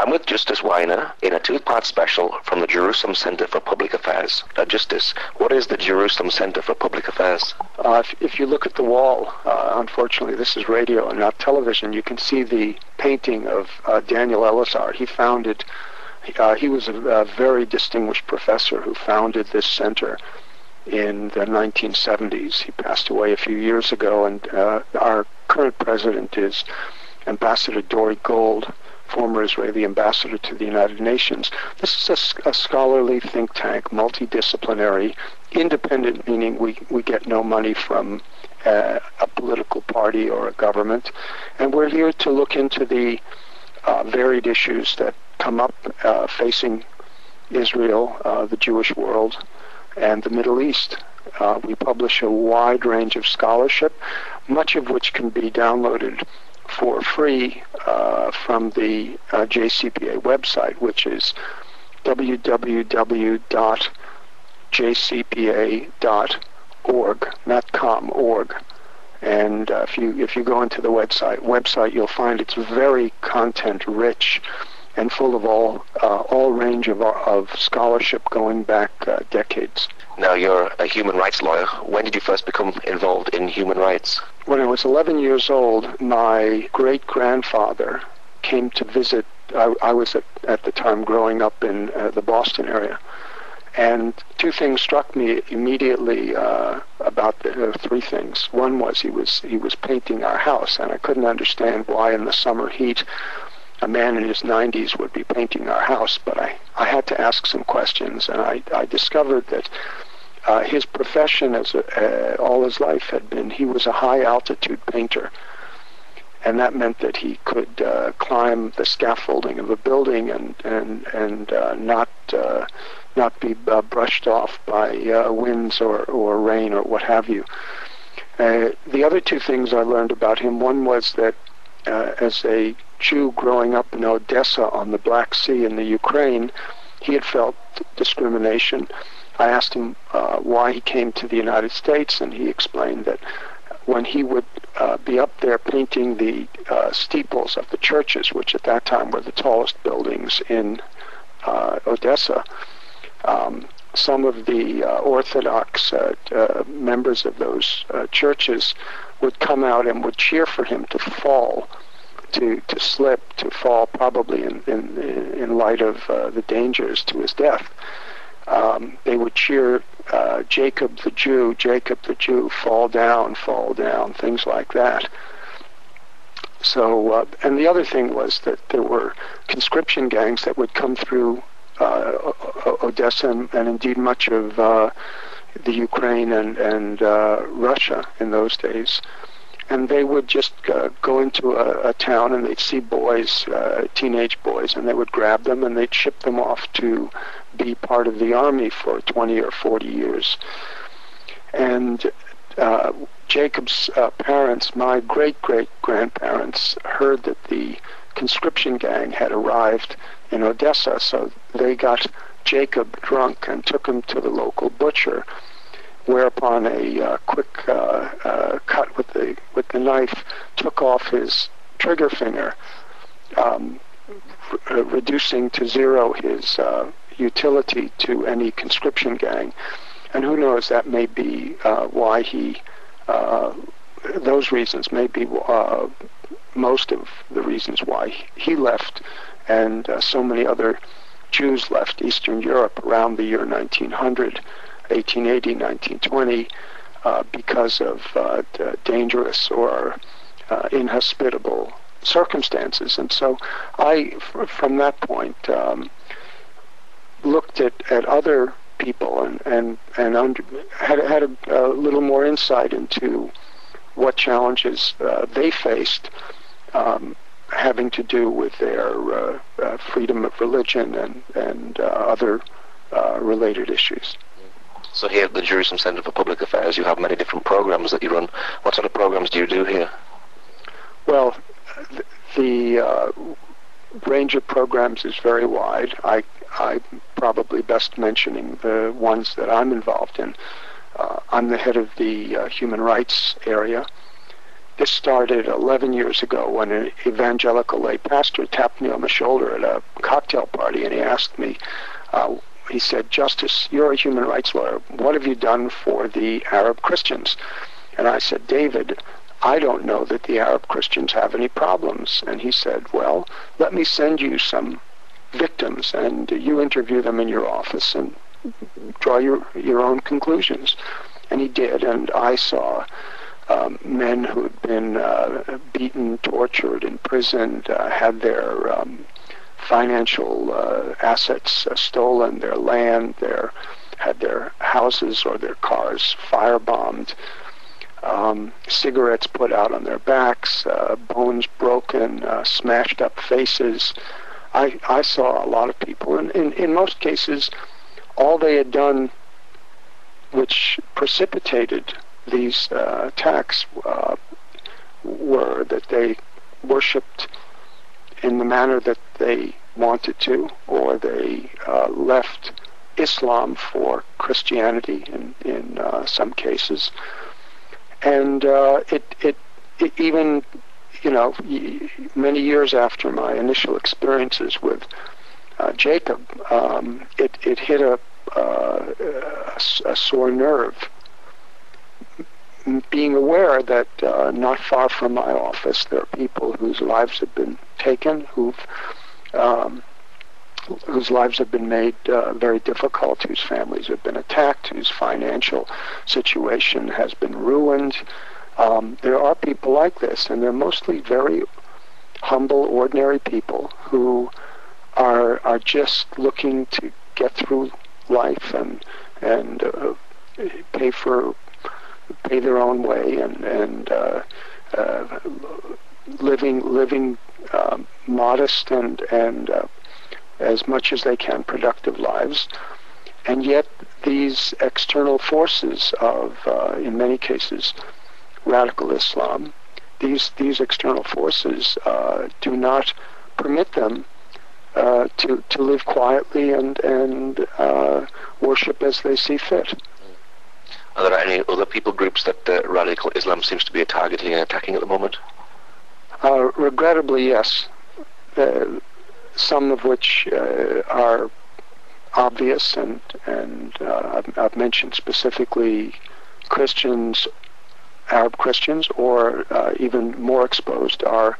I'm with Justice Weiner in a two-part special from the Jerusalem Center for Public Affairs. Justice, what is the Jerusalem Center for Public Affairs? If you look at the wall, unfortunately this is radio and not television, you can see the painting of Daniel Elazar. He was a very distinguished professor who founded this center in the 1970s. He passed away a few years ago, and our current president is Ambassador Dori Gold, former Israeli ambassador to the United Nations. This is a scholarly think tank, multidisciplinary, independent, meaning we get no money from a political party or a government, and we're here to look into the varied issues that come up facing Israel, the Jewish world, and the Middle East. We publish a wide range of scholarship, much of which can be downloaded for free from the JCPA website, which is www.jcpa.org, not com, org. And if you go into the website, you'll find it's very content-rich and full of all range of scholarship going back decades. Now, you're a human rights lawyer. When did you first become involved in human rights? When I was 11 years old, my great-grandfather came to visit. I was at the time growing up in the Boston area, and two things struck me immediately about three things. One was he was painting our house, and I couldn't understand why in the summer heat a man in his 90s would be painting our house, but I had to ask some questions, and I discovered that his profession all his life had been, he was a high-altitude painter, and that meant that he could climb the scaffolding of a building and not be brushed off by winds or rain or what have you. The other two things I learned about him, one was that as a Jew growing up in Odessa on the Black Sea in the Ukraine, he had felt discrimination. I asked him why he came to the United States, and he explained that when he would be up there painting the steeples of the churches, which at that time were the tallest buildings in Odessa, some of the Orthodox members of those churches would come out and would cheer for him to fall, to slip, to fall, probably in light of the dangers to his death. They would cheer Jacob the Jew, fall down, things like that. So, and the other thing was that there were conscription gangs that would come through Odessa and indeed much of the Ukraine and Russia in those days. And they would just go into a town and they'd see boys, teenage boys, and they would grab them and they'd ship them off to be part of the army for 20 or 40 years. And Jacob's parents, my great-great-grandparents, heard that the conscription gang had arrived in Odessa, so they got Jacob drunk and took him to the local butcher, whereupon a quick cut with the knife took off his trigger finger, reducing to zero his utility to any conscription gang. And who knows, that may be why he, those reasons may be most of the reasons why he left, and so many other Jews left Eastern Europe around the year 1900, 1880, 1920, because of dangerous or inhospitable circumstances. And so I, from that point, looked at other people and had a little more insight into what challenges they faced, having to do with their freedom of religion and other related issues. So here at the Jerusalem Center for Public Affairs, you have many different programs that you run. What sort of programs do you do here? Well, the range of programs is very wide. I probably best mentioning the ones that I'm involved in. I'm the head of the human rights area, This started 11 years ago when an evangelical lay pastor tapped me on the shoulder at a cocktail party, and he asked me, he said, "Justice, you're a human rights lawyer. What have you done for the Arab Christians?" And I said, "David, I don't know that the Arab Christians have any problems." And he said, "Well, let me send you some victims, and you interview them in your office and draw your own conclusions." And he did, and I saw men who had been beaten, tortured, imprisoned, had their financial assets stolen, their land, had their houses or their cars firebombed, cigarettes put out on their backs, bones broken, smashed up faces. I saw a lot of people, and in most cases, all they had done which precipitated these attacks were that they worshipped in the manner that they wanted to, or they left Islam for Christianity in some cases. And it even, many years after my initial experiences with Jacob, it hit a sore nerve, being aware that not far from my office there are people whose lives have been taken, whose lives have been made very difficult, whose families have been attacked, whose financial situation has been ruined. There are people like this, and they're mostly very humble, ordinary people who are just looking to get through life and pay their own way and living modest and as much as they can productive lives. And yet these external forces of, in many cases, radical Islam, these external forces do not permit them to live quietly and worship as they see fit. Are there any other people groups that radical Islam seems to be targeting and attacking at the moment? Regrettably, yes. Some of which are obvious, and I've mentioned specifically Christians, Arab Christians, or even more exposed are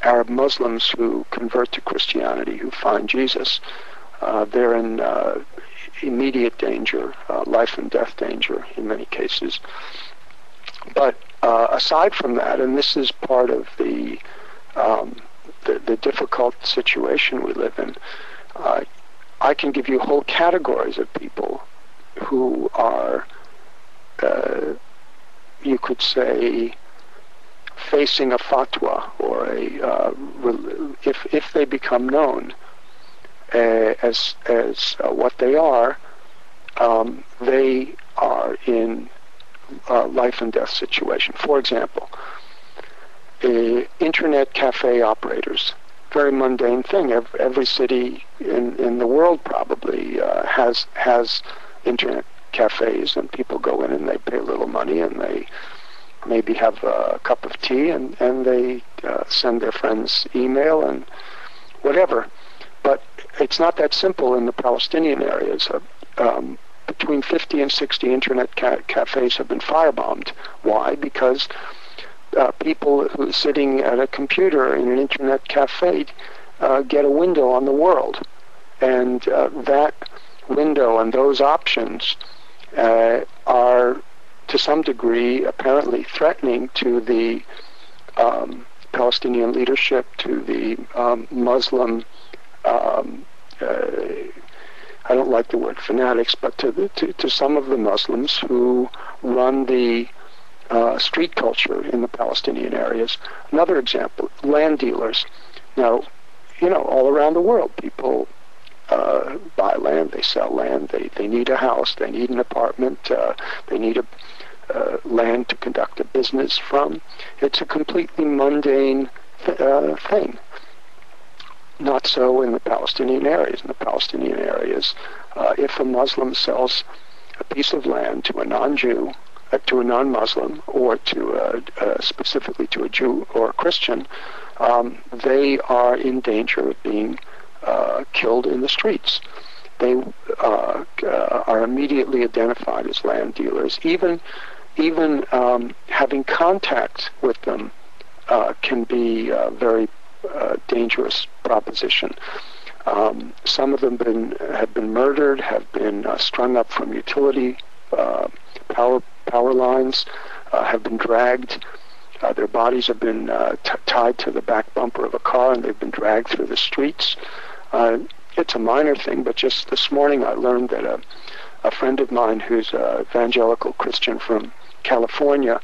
Arab Muslims who convert to Christianity, who find Jesus. They're in immediate danger, life and death danger in many cases. But aside from that, and this is part of the difficult situation we live in, I can give you whole categories of people who are, you could say, facing a fatwa, or if they become known as what they are in a life and death situation. For example, internet cafe operators, very mundane thing. Every city in the world probably has internet cafes, and people go in and they pay a little money and they maybe have a cup of tea and they send their friends email and whatever. But it's not that simple in the Palestinian areas. Between 50 and 60 internet cafes have been firebombed. Why? Because people who are sitting at a computer in an internet cafe get a window on the world. And that window and those options are, to some degree, apparently threatening to the Palestinian leadership, to the Muslim, I don't like the word fanatics, but to some of the Muslims who run the street culture in the Palestinian areas. Another example, land dealers. Now, all around the world, people buy land, they sell land, they need a house, they need an apartment, they need land to conduct a business from. It's a completely mundane thing. Not so in the Palestinian areas. In the Palestinian areas, if a Muslim sells a piece of land to a non-Jew, to a non-Muslim or to specifically to a Jew or a Christian, they are in danger of being killed in the streets. They are immediately identified as land dealers. Even having contact with them can be a very dangerous proposition. Some of them have been murdered, have been strung up from utility power lines, have been dragged. Their bodies have been tied to the back bumper of a car, and they've been dragged through the streets. It's a minor thing, but just this morning I learned that a friend of mine who's an evangelical Christian from California,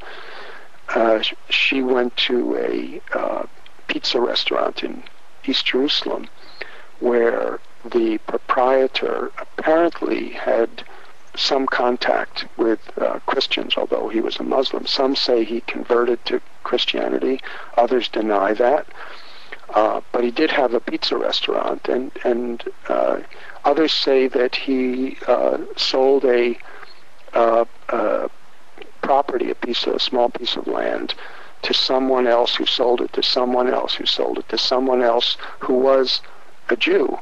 she went to a pizza restaurant in East Jerusalem where the proprietor apparently had some contact with Christians, although he was a Muslim. Some say he converted to Christianity. Others deny that. But he did have a pizza restaurant, and others say that he sold a property, a small piece of land, to someone else who sold it to someone else who sold it to someone else who was a Jew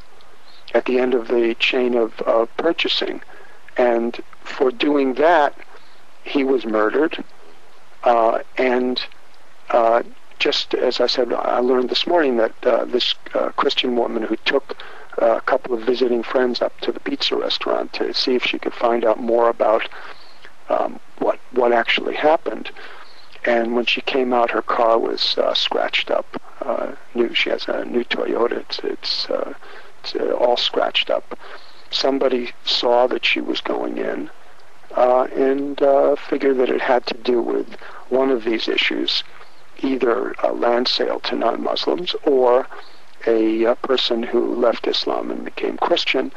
at the end of the chain of purchasing. And for doing that, he was murdered. And just as I said, I learned this morning that this Christian woman who took a couple of visiting friends up to the pizza restaurant to see if she could find out more about what actually happened. And when she came out, her car was scratched up. She has a new Toyota. It's all scratched up. Somebody saw that she was going in and figured that it had to do with one of these issues, either a land sale to non-Muslims or a person who left Islam and became Christian,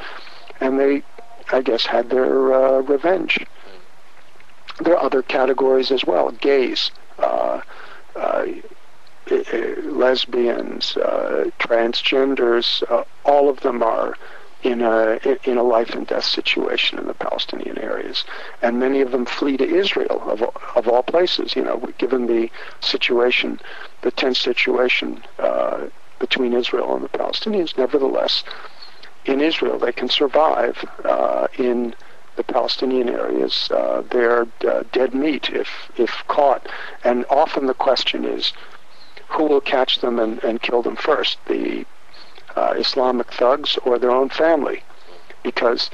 and they, I guess, had their revenge. There are other categories as well: gays, lesbians, transgenders. All of them are in a life and death situation in the Palestinian areas, and many of them flee to Israel of all places. Given the situation, the tense situation between Israel and the Palestinians, nevertheless, in Israel they can survive. In the Palestinian areas, they're dead meat if caught, and often the question is, who will catch them and kill them first? The Islamic thugs or their own family, because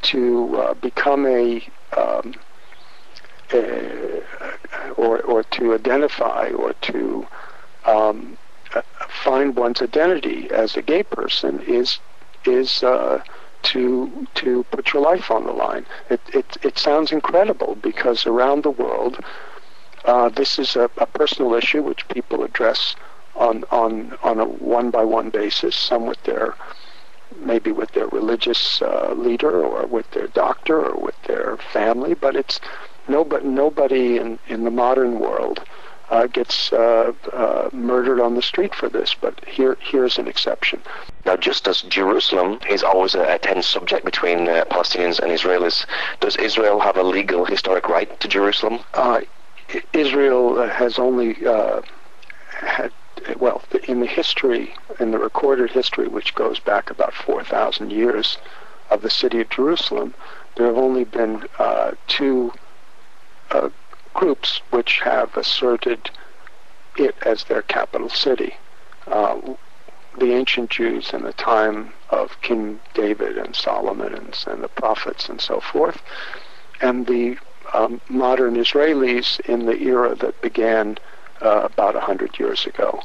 to become or to identify or to find one's identity as a gay person is to put your life on the line. It sounds incredible, because around the world this is a personal issue which people address on a one-by-one basis, some maybe with their religious leader or with their doctor or with their family, but it's nobody in the modern world gets murdered on the street for this, but here's an exception. Now, just as Jerusalem is always a tense subject between Palestinians and Israelis, does Israel have a legal historic right to Jerusalem? Israel has only had, in the recorded history, which goes back about 4,000 years of the city of Jerusalem, there have only been two groups which have asserted it as their capital city. The ancient Jews in the time of King David and Solomon and the prophets and so forth, and the modern Israelis in the era that began about 100 years ago.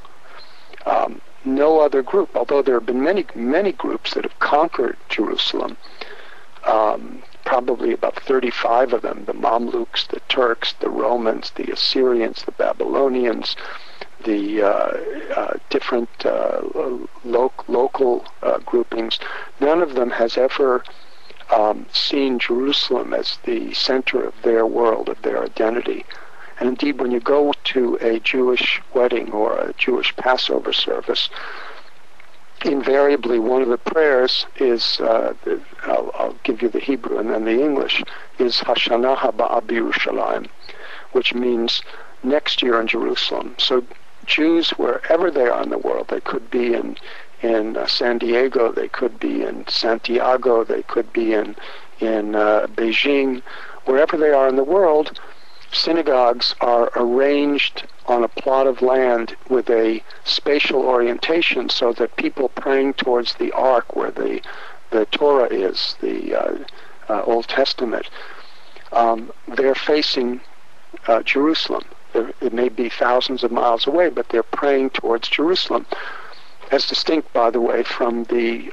No other group, although there have been many groups that have conquered Jerusalem, probably about 35 of them: the Mamluks, the Turks, the Romans, the Assyrians, the Babylonians, the different local groupings. None of them has ever seen Jerusalem as the center of their world, of their identity. And indeed, when you go to a Jewish wedding or a Jewish Passover service, invariably one of the prayers is, I'll give you the Hebrew and then the English, is Hashana Haba B'Yerushalayim, which means next year in Jerusalem. So Jews, wherever they are in the world, they could be in San Diego, they could be in Santiago, they could be in Beijing, wherever they are in the world, synagogues are arranged on a plot of land with a spatial orientation so that people praying towards the Ark, where the Torah is, the Old Testament, they're facing Jerusalem. It may be thousands of miles away, but they're praying towards Jerusalem, as distinct, by the way, from the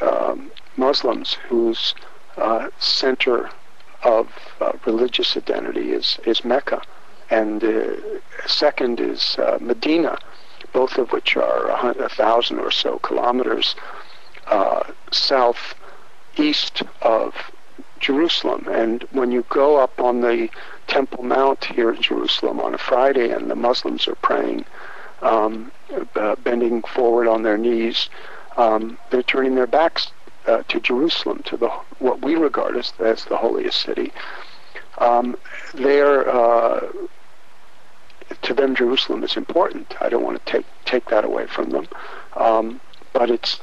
Muslims whose center of religious identity is Mecca, and second is Medina, both of which are 1,000 or so kilometers southeast of Jerusalem. And when you go up on the Temple Mount here in Jerusalem on a Friday, and the Muslims are praying, bending forward on their knees, they're turning their backs to Jerusalem, to what we regard as the holiest city. To them, Jerusalem is important. I don't want to take that away from them, but it's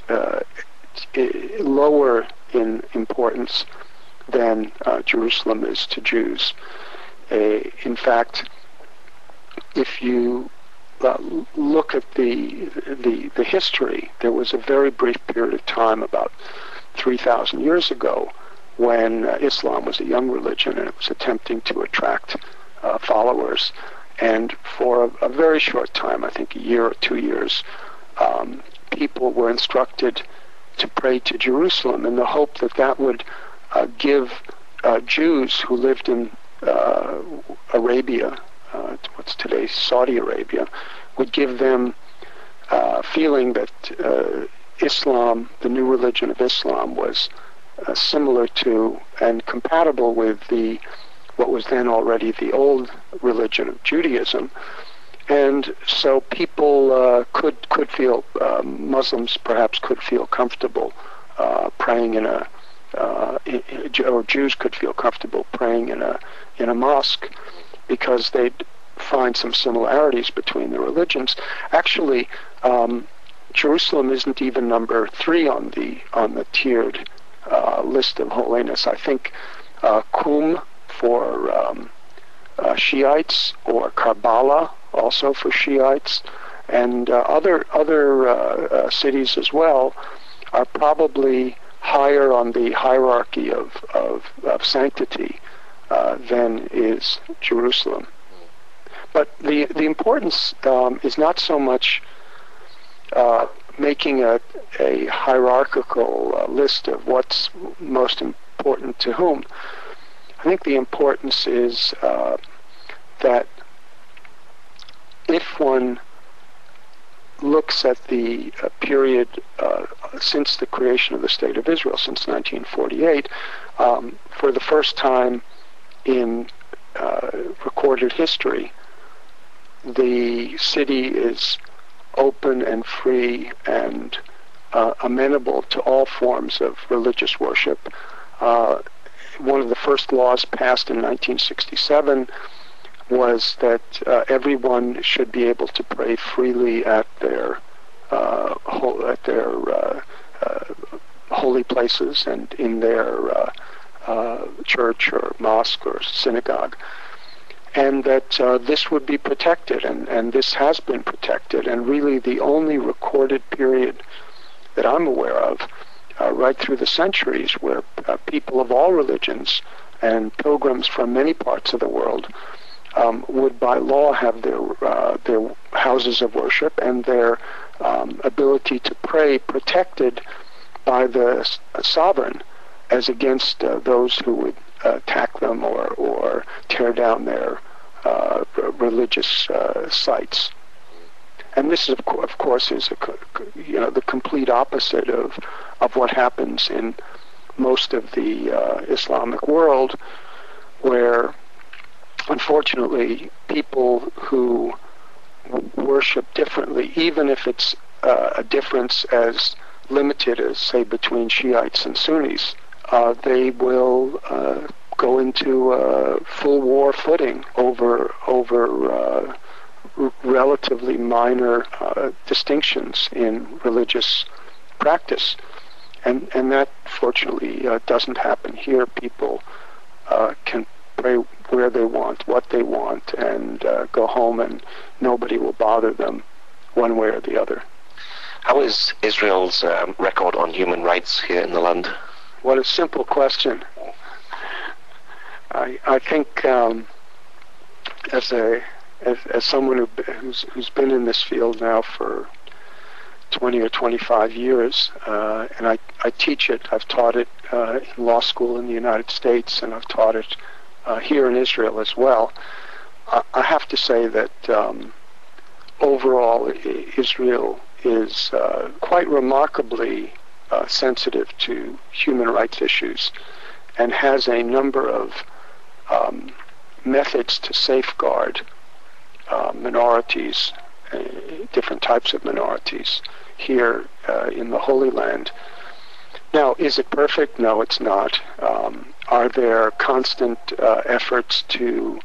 lower in importance than Jerusalem is to Jews. In fact, if you look at the history, there was a very brief period of time about 3,000 years ago when Islam was a young religion and it was attempting to attract followers. And for a very short time, I think a year or 2 years, people were instructed to pray to Jerusalem in the hope that that would give Jews who lived in Arabia, what's today Saudi Arabia, would give them feeling that Islam, the new religion of Islam, was similar to and compatible with what was then already the old religion of Judaism. And so people could feel, Muslims perhaps could feel comfortable praying or Jews could feel comfortable praying in a mosque, because they'd find some similarities between the religions. Actually, Jerusalem isn't even number 3 on the tiered list of holiness. I think Qum for Shiites, or Karbala also for Shiites, and other cities as well are probably higher on the hierarchy of sanctity than is Jerusalem. But the importance is not so much making a hierarchical list of what's most important to whom. I think the importance is that if one looks at the period since the creation of the State of Israel, since 1948, for the first time in recorded history, the city is open and free and amenable to all forms of religious worship. One of the first laws passed in 1967 was that everyone should be able to pray freely at their holy places and in their church or mosque or synagogue, and that this would be protected, and this has been protected. And really the only recorded period that I'm aware of right through the centuries where people of all religions and pilgrims from many parts of the world would by law have their houses of worship and their ability to pray protected by the sovereign, as against those who would attack them or tear down their religious sites. And this, of course, is the complete opposite of what happens in most of the Islamic world, where, unfortunately, people who worship differently, even if it's a difference as limited as, say, between Shiites and Sunnis, they will go into full war footing over relatively minor distinctions in religious practice. And that, fortunately, doesn't happen here. People can pray where they want, what they want, and go home, and nobody will bother them one way or the other. How is Israel's record on human rights here in the land? What a simple question. I think as someone who's been in this field now for 20 or 25 years, and I teach it. I've taught it in law school in the United States, and I've taught it here in Israel as well. I have to say that overall Israel is quite remarkably sensitive to human rights issues, and has a number of methods to safeguard minorities, different types of minorities here in the Holy Land. Now, is it perfect? No, it's not. Are there constant efforts to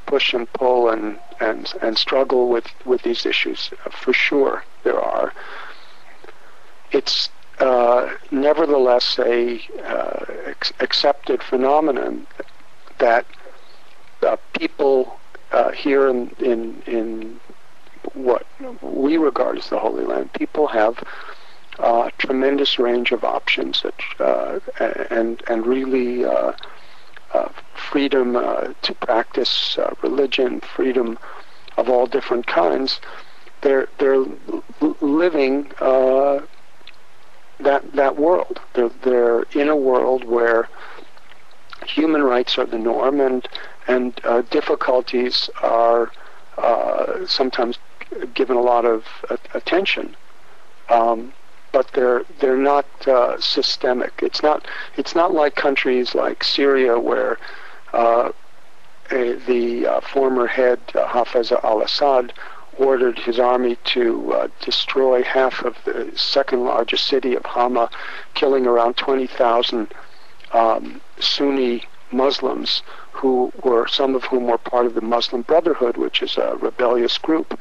push and pull and struggle with these issues? For sure, there are. It's nevertheless a accepted phenomenon that people here in what we regard as the Holy Land, people have a tremendous range of options and really freedom to practice religion, freedom of all different kinds. They're living that world. They're in a world where human rights are the norm, and difficulties are sometimes given a lot of attention, but they're not systemic. It's not like countries like Syria, where the former head Hafez al-Assad ordered his army to destroy half of the second largest city of Hama, killing around 20,000 Sunni Muslims, some of whom were part of the Muslim Brotherhood, which is a rebellious group.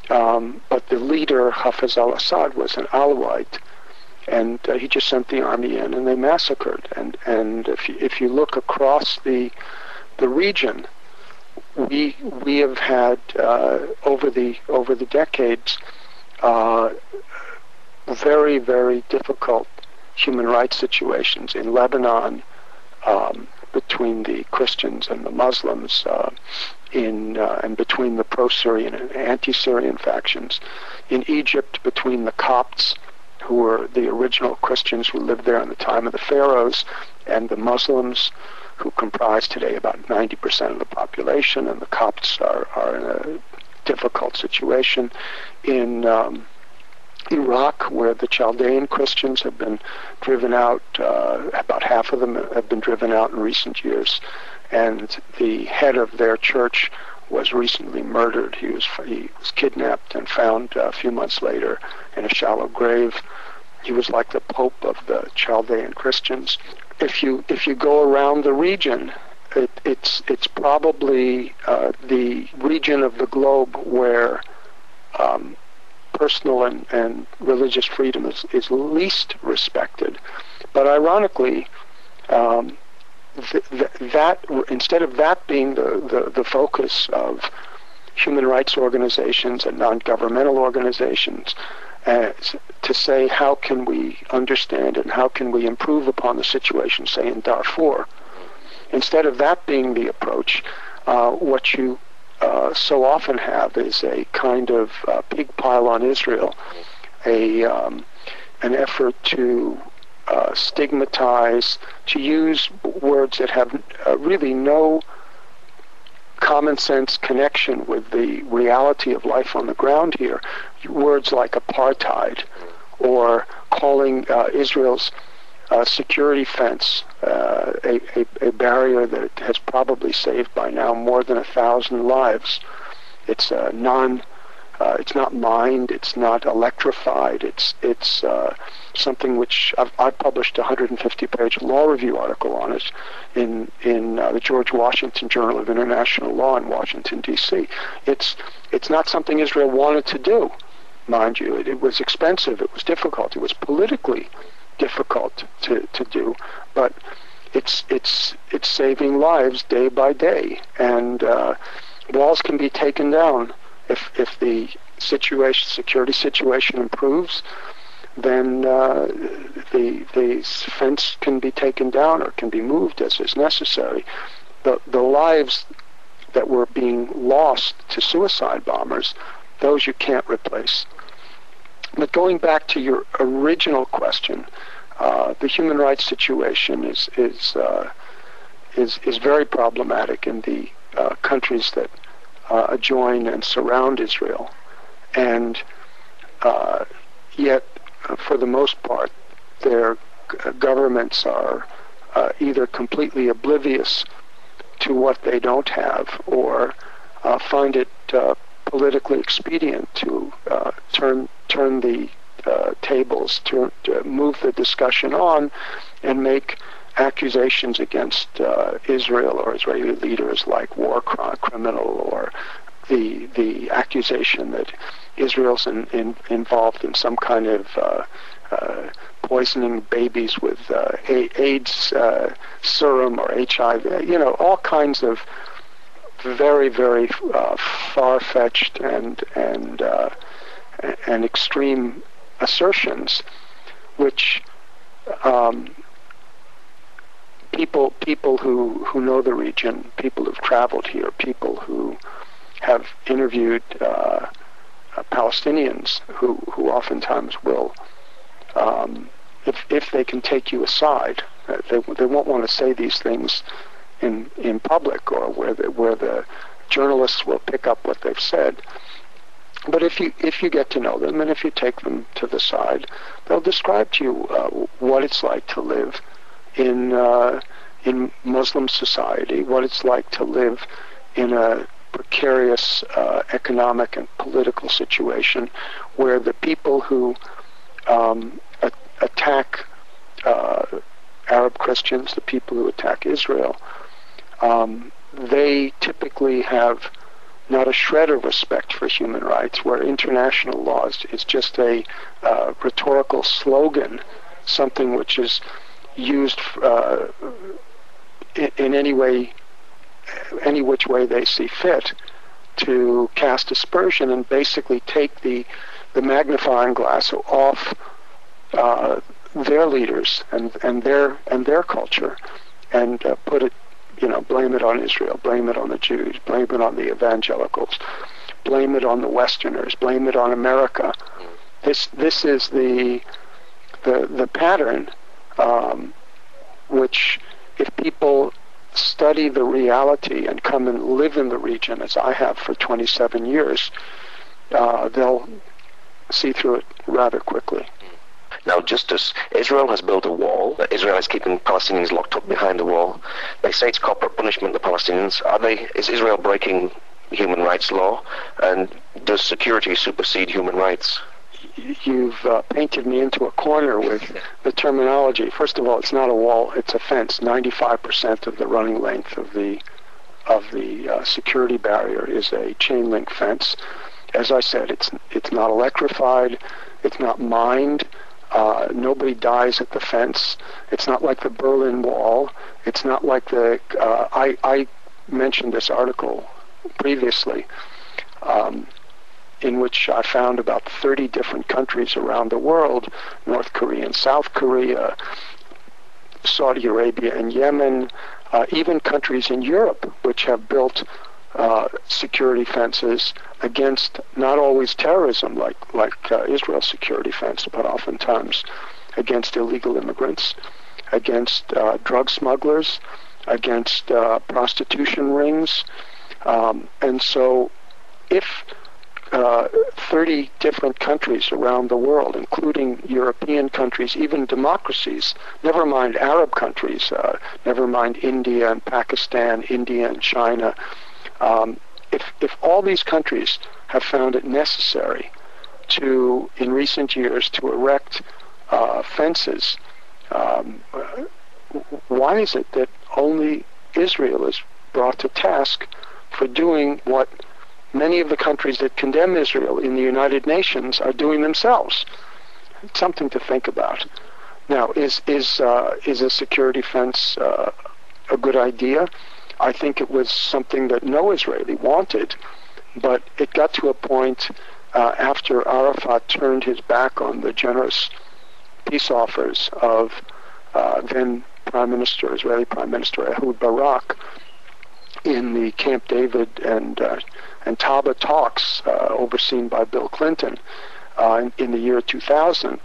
But the leader, Hafez al-Assad, was an Alawite, and he just sent the army in, and they massacred. And if you look across the region, we have had over the decades very, very difficult human rights situations in Lebanon, between the Christians and the Muslims, and between the pro-Syrian and anti-Syrian factions. In Egypt, between the Copts, who were the original Christians who lived there in the time of the pharaohs, and the Muslims, who comprise today about 90% of the population, and the Copts are in a difficult situation. In Iraq, where the Chaldean Christians have been driven out, about half of them have been driven out in recent years, and the head of their church was recently murdered. He was kidnapped and found a few months later in a shallow grave. He was like the Pope of the Chaldean Christians. If you go around the region, it's probably the region of the globe where personal and religious freedom is least respected. But ironically, that instead of that being the focus of human rights organizations and non-governmental organizations, to say how can we understand and how can we improve upon the situation, say in Darfur, instead of that being the approach, what you so often have is a kind of pig pile on Israel, an effort to stigmatize, to use words that have really no common sense connection with the reality of life on the ground here. Words like apartheid, or calling Israel's security fence a barrier that has probably saved by now more than 1,000 lives. It's a It's not mined. It's not electrified. It's something which I published a 150-page law review article on it in the George Washington Journal of International Law in Washington, D.C. It's not something Israel wanted to do, mind you. It was expensive. It was difficult. It was politically difficult to do, but it's saving lives day by day, and walls can be taken down if the security situation improves. Then the fence can be taken down or can be moved as is necessary. The lives that were being lost to suicide bombers, those you can't replace. But going back to your original question, the human rights situation is very problematic in the countries that adjoin and surround Israel, and yet, for the most part, their governments are either completely oblivious to what they don't have, or find it politically expedient to turn the tables, to move the discussion on, and make accusations against Israel or Israeli leaders like war criminal, or the accusation that Israel's involved in some kind of poisoning babies with AIDS serum or HIV, all kinds of very, very far-fetched and extreme assertions, which people who know the region, people who've traveled here, people who have interviewed Palestinians who oftentimes will, if they can take you aside, they won't want to say these things in public, or where the journalists will pick up what they've said. But if you get to know them, and if you take them to the side, they'll describe to you what it's like to live in Muslim society, what it's like to live in a precarious economic and political situation, where the people who attack Arab Christians, the people who attack Israel, they typically have not a shred of respect for human rights, where international law is just a rhetorical slogan, something which is used in any which way they see fit, to cast aspersion and basically take the magnifying glass off their leaders and their culture, and put it, blame it on Israel, blame it on the Jews, blame it on the evangelicals, blame it on the Westerners, blame it on America. This is the pattern, which, if people study the reality and come and live in the region, as I have for 27 years, they'll see through it rather quickly. Now, Justice, Israel has built a wall. Israel is keeping Palestinians locked up behind the wall. They say it's corporate punishment, the Palestinians. Is Israel breaking human rights law? And does security supersede human rights? You've painted me into a corner with the terminology. First of all, it's not a wall, it's a fence. 95% of the running length of the security barrier is a chain link fence. As I said, it's not electrified, it's not mined. Nobody dies at the fence. It's not like the Berlin Wall. It's not like I mentioned this article previously, in which I found about 30 different countries around the world, North Korea and South Korea, Saudi Arabia and Yemen, even countries in Europe, which have built security fences against not always terrorism like Israel's security fence, but oftentimes against illegal immigrants, against drug smugglers, against prostitution rings. And so if 30 different countries around the world, including European countries, even democracies, never mind Arab countries, never mind India and Pakistan, India and China, if all these countries have found it necessary to, in recent years, to erect fences. Why is it that only Israel is brought to task for doing what many of the countries that condemn Israel in the United Nations are doing themselves? It's something to think about. Now, is a security fence a good idea? I think it was something that no Israeli wanted, but it got to a point after Arafat turned his back on the generous peace offers of then Israeli Prime Minister Ehud Barak in the Camp David and Taba talks overseen by Bill Clinton in the year 2000.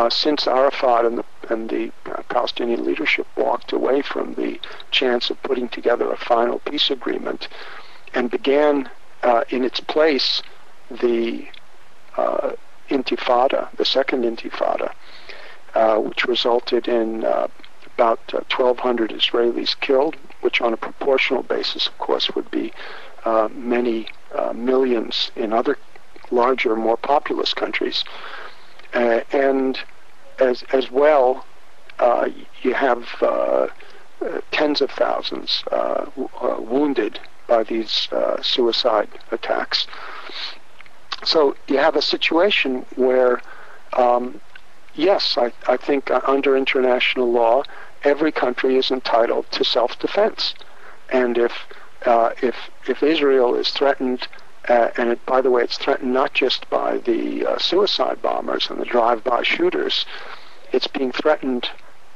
Since Arafat and the Palestinian leadership walked away from the chance of putting together a final peace agreement and began in its place the Intifada, the second Intifada, which resulted in about 1,200 Israelis killed, which on a proportional basis, of course, would be many millions in other larger, more populous countries. And as well, you have tens of thousands wounded by these suicide attacks. So you have a situation where, yes, I think under international law, every country is entitled to self-defense. And if Israel is threatened, and by the way, it's threatened not just by the suicide bombers and the drive-by shooters, it's being threatened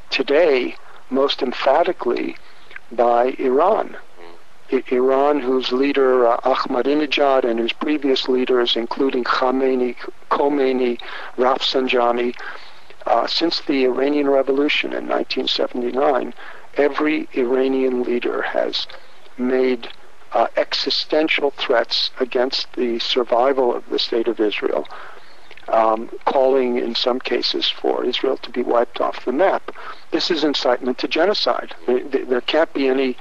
today most emphatically by Iran. Iran, whose leader Ahmadinejad and whose previous leaders, including Khomeini, Rafsanjani, since the Iranian Revolution in 1979, every Iranian leader has made existential threats against the survival of the State of Israel, calling in some cases for Israel to be wiped off the map. This is incitement to genocide. There can't be any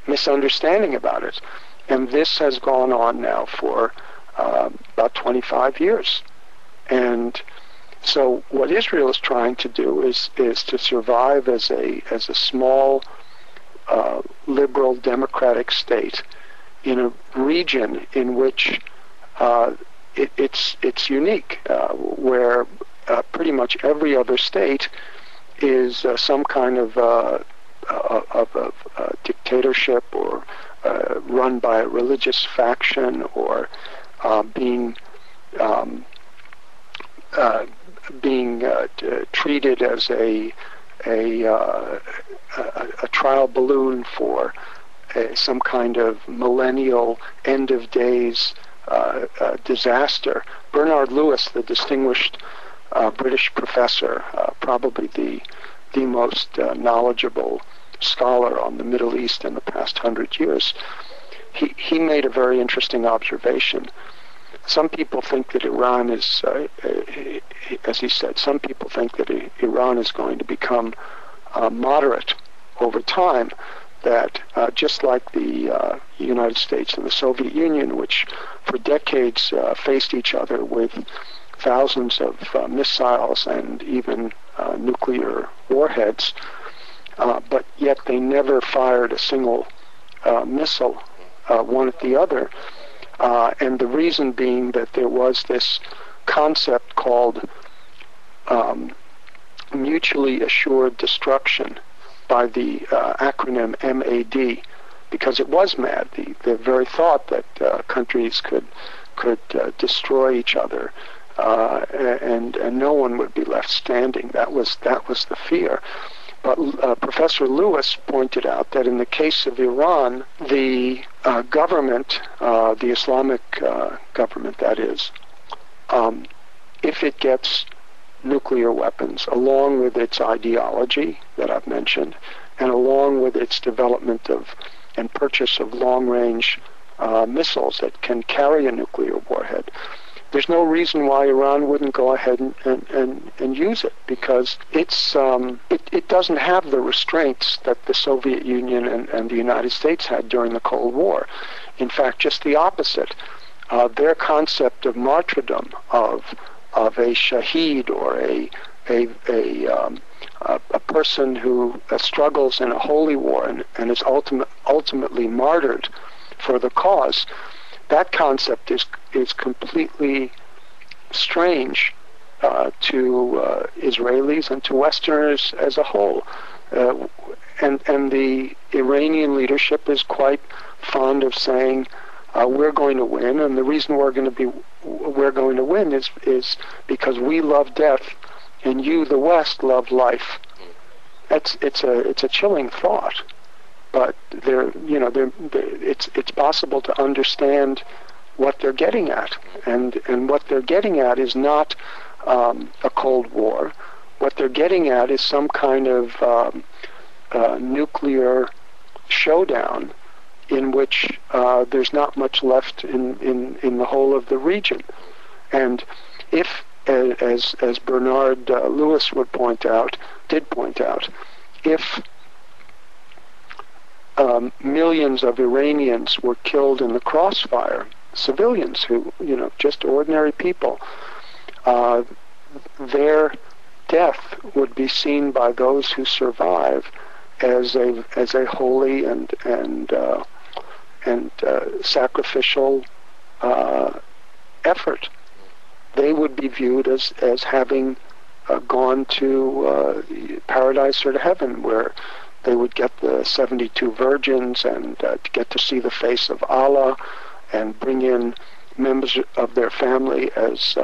misunderstanding about it. And this has gone on now for about 25 years. And so what Israel is trying to do is to survive as a small liberal democratic state in a region in which it's unique, where pretty much every other state is some kind of dictatorship or run by a religious faction or being treated as a trial balloon for some kind of millennial end of days disaster. Bernard Lewis, the distinguished British professor, probably the most knowledgeable scholar on the Middle East in the past 100 years, he made a very interesting observation. Some people think that Iran is, as he said, some people think that Iran is going to become moderate over time, that just like the United States and the Soviet Union, which for decades faced each other with thousands of missiles and even nuclear warheads, but yet they never fired a single missile one at the other. And the reason being that there was this concept called mutually assured destruction by the acronym MAD, because it was MAD, the very thought that countries could destroy each other and no one would be left standing. That was the fear. But Professor Lewis pointed out that in the case of Iran, the government, the Islamic government that is, if it gets nuclear weapons, along with its ideology that I've mentioned, and along with its development of and purchase of long-range missiles that can carry a nuclear warhead, there's no reason why Iran wouldn't go ahead and use it, because it doesn't have the restraints that the Soviet Union and the United States had during the Cold War. In fact, just the opposite. their concept of martyrdom, of a shaheed, or a person who struggles in a holy war and is ultimately martyred for the cause, that concept is completely strange to Israelis and to Westerners as a whole. And the Iranian leadership is quite fond of saying, we're going to win, and the reason we're going to win is because we love death, and you, the West, love life. It's a chilling thought, but it's possible to understand what they're getting at, and what they're getting at is not a Cold War. What they're getting at is some kind of nuclear showdown in which there's not much left in the whole of the region. And if, as Bernard Lewis did point out, if millions of Iranians were killed in the crossfire, civilians who, just ordinary people, their death would be seen by those who survive as a holy and sacrificial effort. They would be viewed as having gone to paradise or to heaven, where they would get the 72 virgins and get to see the face of Allah, and bring in members of their family as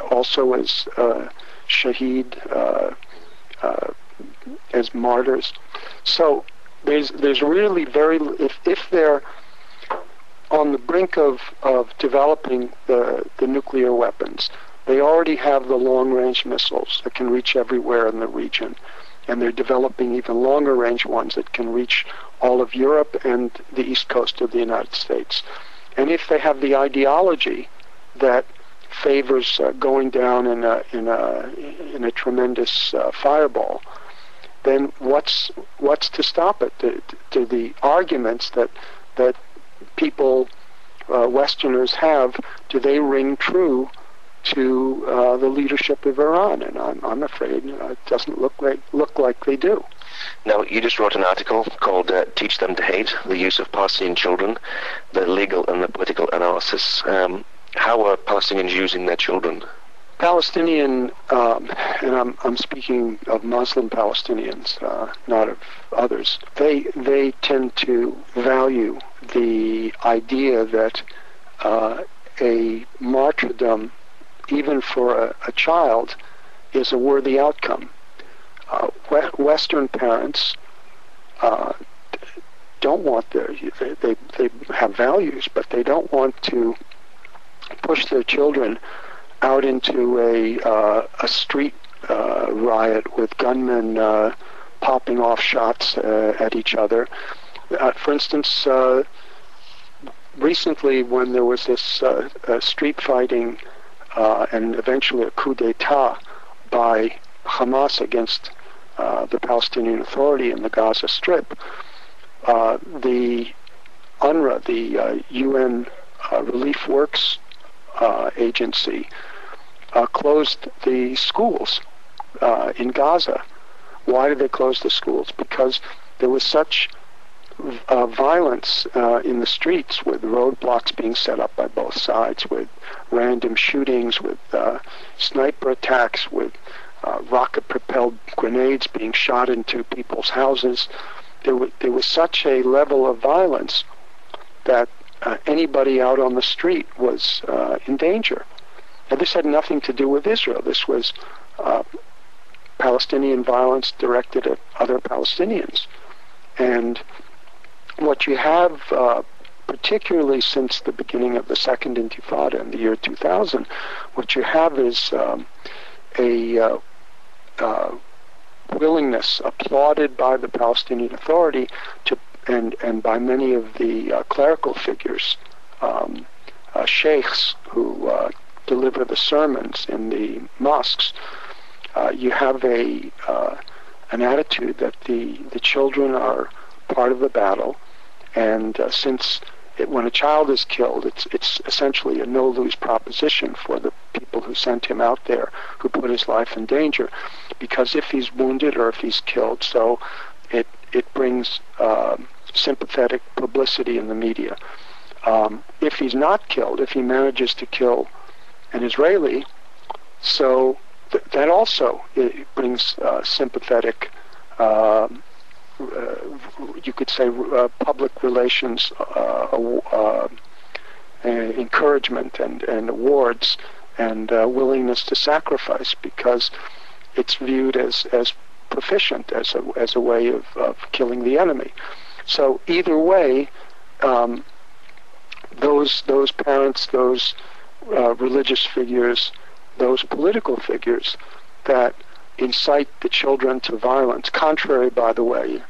also as shaheed, as martyrs. So there's really very, if they're on the brink of developing the nuclear weapons, they already have the long-range missiles that can reach everywhere in the region, and they're developing even longer-range ones that can reach all of Europe and the east coast of the United States. And if they have the ideology that favors going down in a tremendous fireball, then what's to stop it? To the arguments that people, Westerners have, do they ring true to the leadership of Iran? And I'm afraid it doesn't look like they do. Now, you just wrote an article called Teach Them to Hate, the Use of Palestinian Children, the Legal and the Political Analysis. How are Palestinians using their children? Palestinian, and I'm speaking of Muslim Palestinians, not of others, they tend to value the idea that a martyrdom, even for a child, is a worthy outcome. Western parents don't want they have values, but they don't want to push their children out into a street riot with gunmen popping off shots at each other. For instance, recently when there was this street fighting and eventually a coup d'etat by Hamas against the Palestinian Authority in the Gaza Strip, the UNRWA, the UN Relief Works Agency, closed the schools in Gaza. Why did they close the schools? Because there was such violence in the streets, with roadblocks being set up by both sides, with random shootings, with sniper attacks, with rocket-propelled grenades being shot into people's houses. There was such a level of violence that anybody out on the street was in danger. Now, this had nothing to do with Israel. This was Palestinian violence directed at other Palestinians. And what you have, particularly since the beginning of the Second Intifada in the year 2000, what you have is a willingness, applauded by the Palestinian Authority and by many of the clerical figures, sheikhs who deliver the sermons in the mosques. You have an attitude that the children are part of the battle, and since when a child is killed, it's essentially a no-lose proposition for the people who sent him out there, who put his life in danger, because if he's wounded or if he's killed, so it brings sympathetic publicity in the media. If he's not killed, if he manages to kill an Israeli, so that also it brings sympathetic, you could say, public relations encouragement and awards and willingness to sacrifice, because it's viewed as proficient, as a way of killing the enemy. So either way, those parents, those religious figures, those political figures that incite the children to violence, contrary, by the way,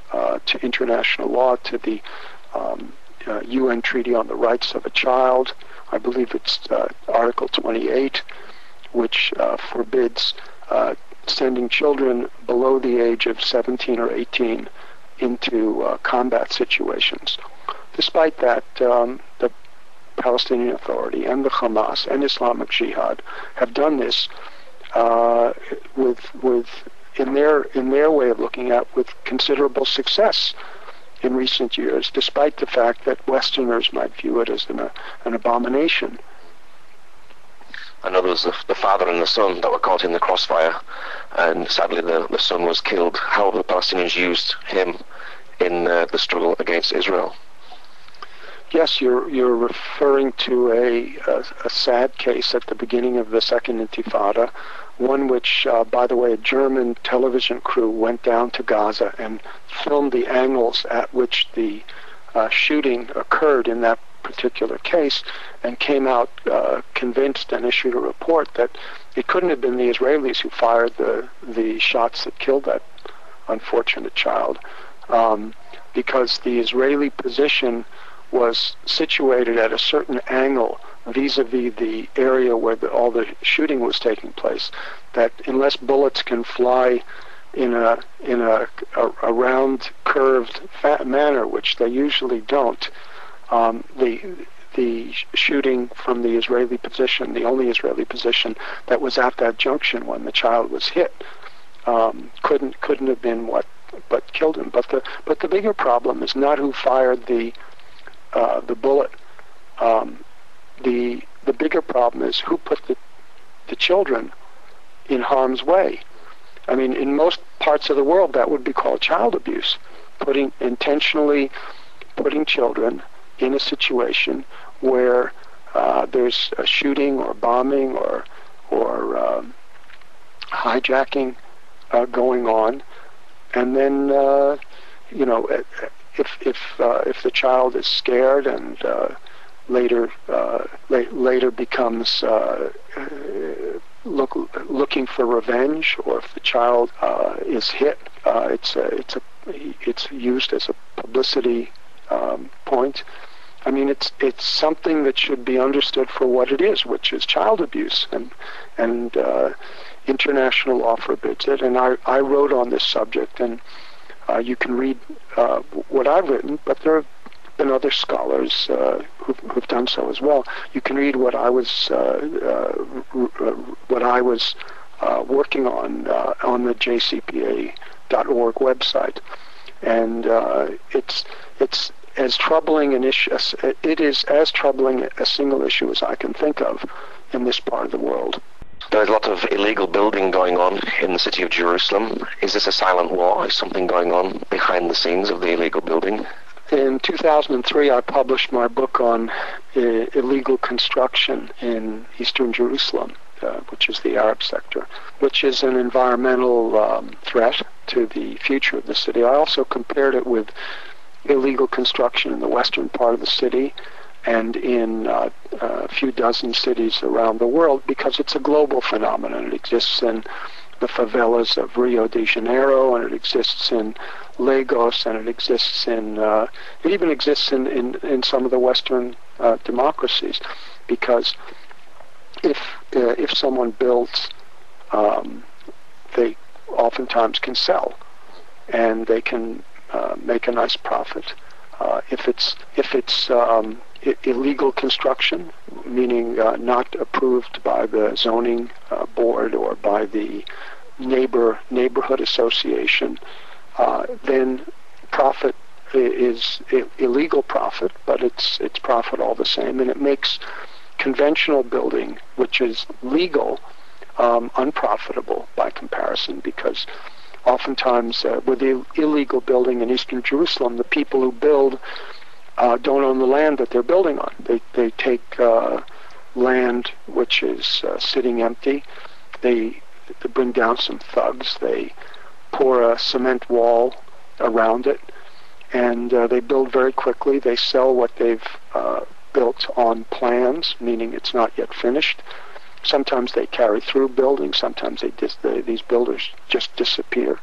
to international law, to the UN Treaty on the Rights of a Child. I believe it's Article 28, which forbids sending children below the age of 17 or 18 into combat situations. Despite that, the Palestinian Authority and the Hamas and Islamic Jihad have done this in their way of looking at, with considerable success in recent years, despite the fact that Westerners might view it as an abomination. I know there was the father and the son that were caught in the crossfire, and sadly the son was killed. How have the Palestinians used him in the struggle against Israel? Yes, you're referring to a sad case at the beginning of the Second Intifada, one which, by the way, a German television crew went down to Gaza and filmed the angles at which the shooting occurred in that particular case, and came out convinced and issued a report that it couldn't have been the Israelis who fired the shots that killed that unfortunate child, because the Israeli position was situated at a certain angle vis-a-vis the area where all the shooting was taking place, that unless bullets can fly in a round, curved manner, which they usually don't, the shooting from the Israeli position, the only Israeli position that was at that junction when the child was hit, couldn't have been what killed him. But the bigger problem is not who fired the bullet. The bigger problem is who put the children in harm's way. I mean, in most parts of the world, that would be called child abuse, intentionally putting children in a situation where there's a shooting or bombing or hijacking going on, and then if the child is scared and later becomes looking for revenge, or if the child is hit, it's used as a publicity point. I mean, it's something that should be understood for what it is, which is child abuse, and international law forbids it. And I wrote on this subject, and you can read what I've written, but there have been other scholars who've done so as well. You can read what I was working on the JCPA.org website, and it's as troubling an issue. It is as troubling a single issue as I can think of in this part of the world. There's a lot of illegal building going on in the city of Jerusalem. Is this a silent war? Is something going on behind the scenes of the illegal building? In 2003, I published my book on illegal construction in eastern Jerusalem, which is the Arab sector, which is an environmental threat to the future of the city. I also compared it with illegal construction in the western part of the city and in a few dozen cities around the world, because it's a global phenomenon. It exists in the favelas of Rio de Janeiro, and it exists in Lagos, and it even exists in some of the Western democracies, because if someone builds, they oftentimes can sell, and they can make a nice profit. If it's illegal construction, meaning not approved by the zoning board or by the neighborhood association, then profit is illegal profit, but it's profit all the same, and it makes conventional building, which is legal, unprofitable by comparison, because oftentimes with the illegal building in Eastern Jerusalem, the people who build don't own the land that they're building on. They take land which is sitting empty. They bring down some thugs. They pour a cement wall around it, and they build very quickly. They sell what they've built on plans, meaning it's not yet finished. Sometimes they carry through building. Sometimes these builders just disappear.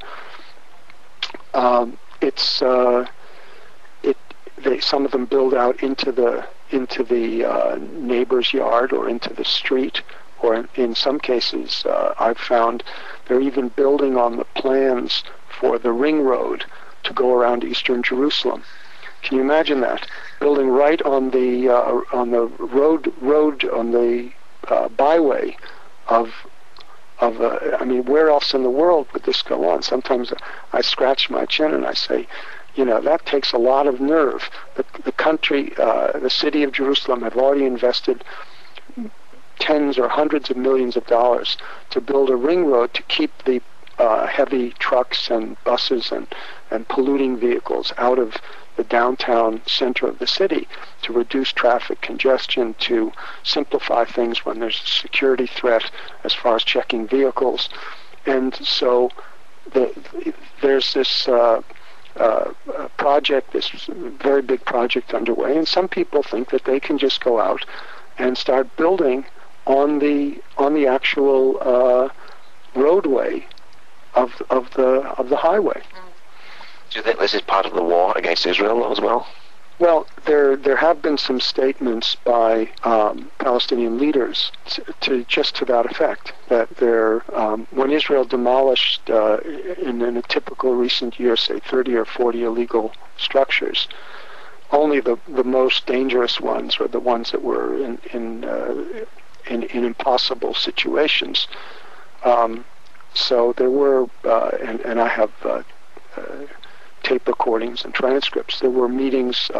Some of them build out into the neighbor's yard or into the street, or in some cases I've found they're even building on the plans for the ring road to go around Eastern Jerusalem. Can you imagine that? Building right on the byway of I mean, where else in the world would this go on? Sometimes I scratch my chin and I say, that takes a lot of nerve. The country, the city of Jerusalem have already invested tens or hundreds of millions of dollars to build a ring road to keep the heavy trucks and buses and polluting vehicles out of the downtown center of the city, to reduce traffic congestion, to simplify things when there's a security threat as far as checking vehicles. And so there's this project, this very big project underway, and some people think that they can just go out and start building on the actual roadway of the highway. Do you think this is part of the war against Israel as well? Well, there have been some statements by Palestinian leaders to that effect, that when Israel demolished in a typical recent year, say 30 or 40 illegal structures, only the most dangerous ones were the ones that were in impossible situations. So there were, and I have tape recordings and transcripts. There were meetings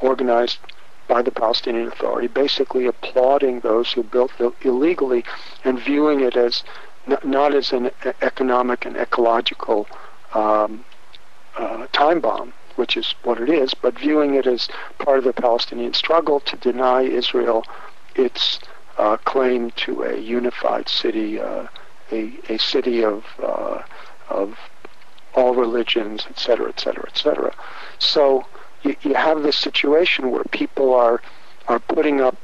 organized by the Palestinian Authority, basically applauding those who built illegally and viewing it as not as an economic and ecological time bomb, which is what it is, but viewing it as part of the Palestinian struggle to deny Israel its claim to a unified city, a city of all religions, etc., etc., etc. So you have this situation where people are putting up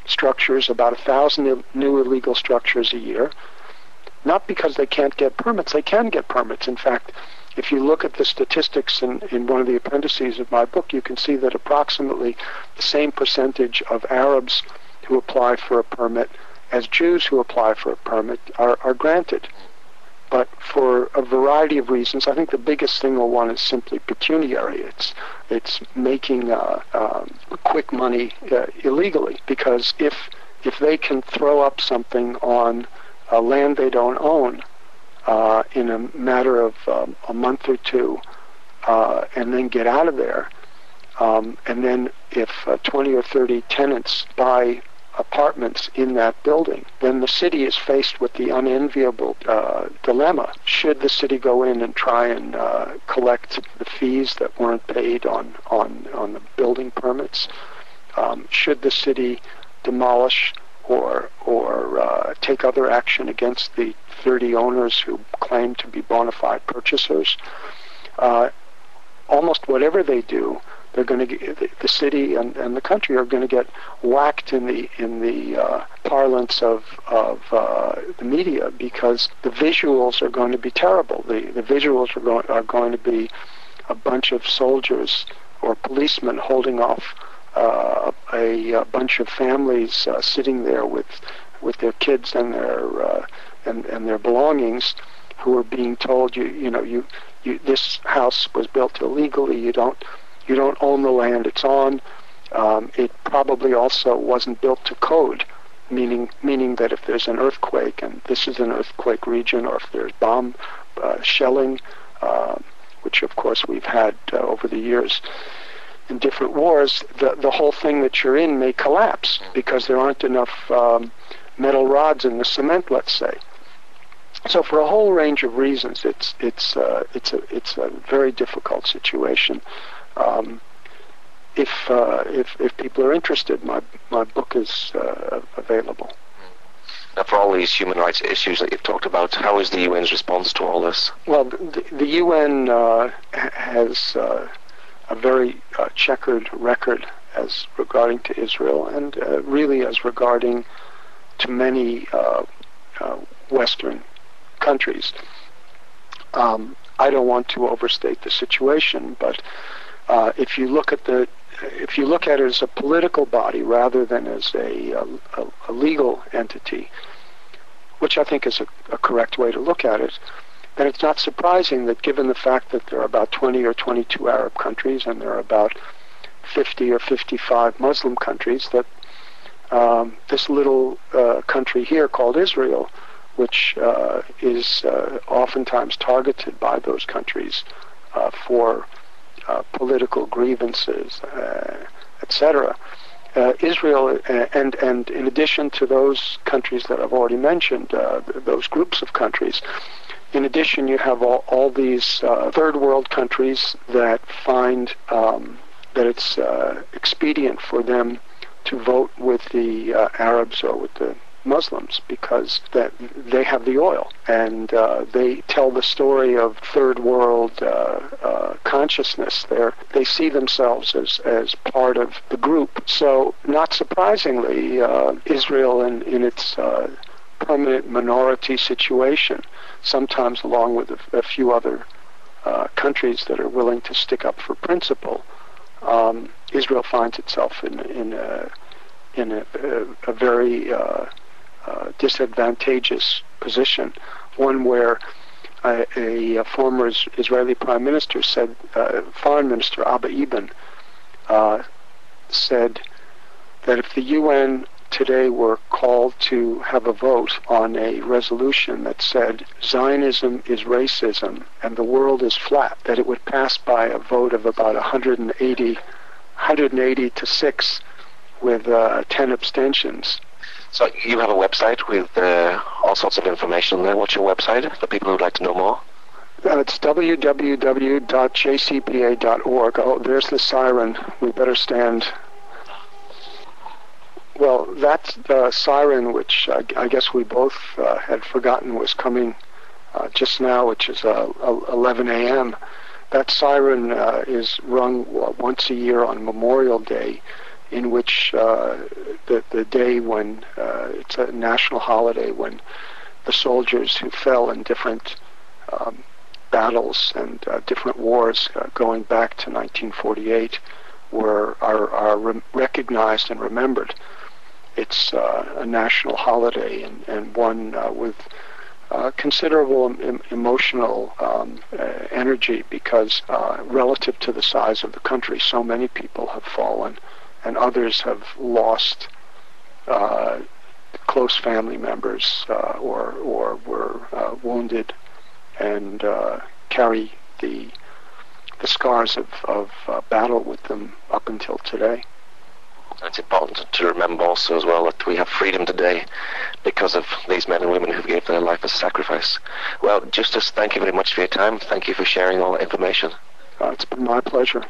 structures, about 1,000 new illegal structures a year, not because they can't get permits. They can get permits. In fact, if you look at the statistics in one of the appendices of my book, you can see that approximately the same percentage of Arabs who apply for a permit as Jews who apply for a permit are granted. But for a variety of reasons, I think the biggest single one is simply pecuniary. It's making quick money illegally, because if they can throw up something on land they don't own in a matter of a month or two, and then get out of there, and then if 20 or 30 tenants buy apartments in that building, then the city is faced with the unenviable dilemma. Should the city go in and try and collect the fees that weren't paid on the building permits? Should the city demolish or take other action against the 30 owners who claim to be bona fide purchasers? Almost whatever they do, they're going to get, the city and the country are going to get whacked in the parlance of the media, because the visuals are going to be terrible. The visuals are going to be a bunch of soldiers or policemen holding off a bunch of families sitting there with their kids and their belongings, who are being told, this house was built illegally. You don't own the land it's on. It probably also wasn't built to code, meaning that if there's an earthquake, and this is an earthquake region, or if there's bomb shelling, which of course we've had over the years in different wars, the whole thing that you're in may collapse because there aren't enough metal rods in the cement, let's say. So for a whole range of reasons, it's a very difficult situation. If people are interested, my book is available. Now, for all these human rights issues that you've talked about, how is the UN's response to all this? Well, the UN has a very checkered record as regarding to Israel, and really as regarding to many Western countries. I don't want to overstate the situation, but if you look at it as a political body rather than as a legal entity, which I think is a correct way to look at it, then it's not surprising that given the fact that there are about 20 or 22 Arab countries and there are about 50 or 55 Muslim countries, that this little country here called Israel, which is oftentimes targeted by those countries for political grievances, etc. Israel, and in addition to those countries that I've already mentioned, those groups of countries, in addition you have all these third world countries that find that it's expedient for them to vote with the Arabs or with the Muslims because that they have the oil, and they tell the story of third world consciousness. They see themselves as part of the group. So not surprisingly, Israel in its permanent minority situation, sometimes along with a few other countries that are willing to stick up for principle, Israel finds itself in a very disadvantageous position, one where a former Israeli Prime Minister said, Foreign Minister Abba Eban said that if the UN today were called to have a vote on a resolution that said Zionism is racism and the world is flat, that it would pass by a vote of about 180 to 6 with 10 abstentions. So you have a website with all sorts of information there. What's your website for people who'd like to know more? It's www.jcpa.org. Oh, there's the siren. We better stand. Well, that siren, which I guess we both had forgotten was coming just now, which is 11 a.m., that siren is rung once a year on Memorial Day, in which the day when it's a national holiday, when the soldiers who fell in different battles and different wars going back to 1948 are recognized and remembered. It's a national holiday and one with considerable emotional energy because relative to the size of the country, so many people have fallen and others have lost close family members or were wounded and carry the scars of battle with them up until today. It's important to remember also as well that we have freedom today because of these men and women who gave their life as sacrifice. Well, Justus, thank you very much for your time. Thank you for sharing all that information. It's been my pleasure.